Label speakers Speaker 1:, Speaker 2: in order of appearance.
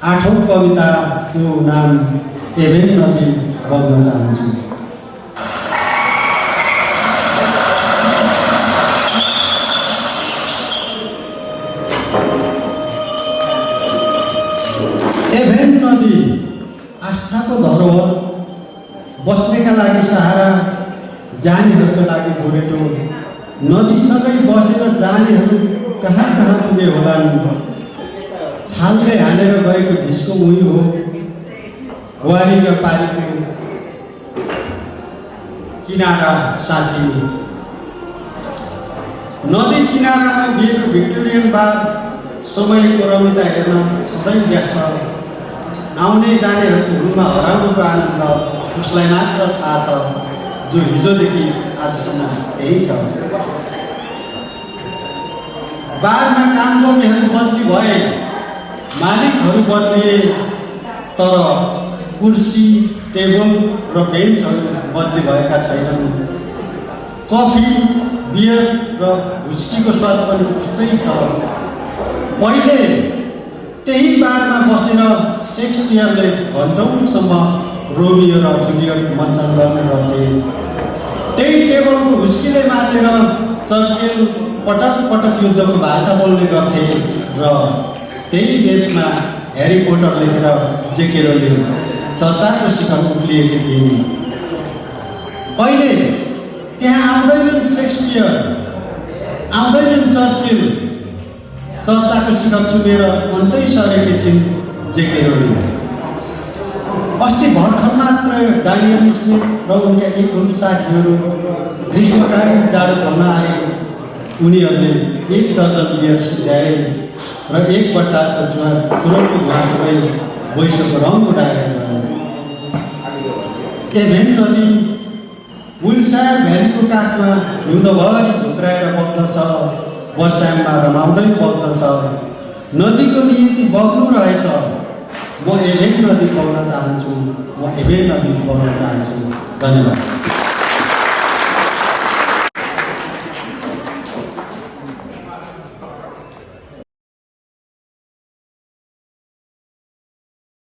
Speaker 1: 8औं कविताको नाम एभेन नदी बग्न चाहन्छु। एभेन नदी आस्थाको धरोहर, बस्नेका लागि सहारा, जानेहरूका लागि गोरेटो। नदीसँगै बसेर जानेहरू कहाँ कहाँ पुगे होलान्। छालले हानेर गएको ढिस्को उही हो, बुहारी र पारीको किनारा साँची। नदी किनारामा उभिएको भिक्टोरियन बार समयको रमिता हेर्न सधैँ व्यस्त। आउने जानेहरूको घुममा हराउनुको आनन्द उसलाई मात्र थाहा छ, जो हिजोदेखि आजसम्म त्यही छ। बारमा काम गर्नेहरू बदली भए, मालिकहरू बदलिए, तर कुर्सी, टेबल र बेन्चहरू बदली भएका छैनन्। कफी, बियर र हुस्कीको स्वाद पनि उस्तै छ। पहिले त्यही बारमा बसेर सेक्सपियरले घन्टौँसम्म रोमियो र जुलियट मञ्चन गर्ने गर्थे। त्यही टेबलको हुस्कीले मातेर चर्चिल पटक पटक युद्धको भाषा बोल्ने गर्थे र त्यही बेचमा ह्यारी पोटर लेखेर जेके रोलिङ चर्चाको शिखर उक्लिएकी थिइन्। अहिले त्यहाँ आउँदैनन् सेक्सपियर, आउँदैनन् चर्चिल, चर्चाको शिखर चुमेर अन्तै सरेकी छिन् जेके रोलिङ। अस्ति भर्खर मात्र डायन स्मिथ र उनका एक दुई साथीहरू ग्रीष्मकालीन जाडो झर्न आए। उनीहरूले 1 दर्जन बियर सिद्ध्याए र एक बट्टाको चुरोटको घाँसमै वैशको रङ उडाएर गए। एभेन नदी विल्सायर भ्यालीको काखमा हिउँदभरि झुक्राएर बग्दछ, वर्षायाममा रमाउँदै बग्दछ। नदीको नियति बग्नु रहेछ। म एभेन नदी बग्न चाहन्छु, म एभेन नदी बग्न चाहन्छु। धन्यवाद।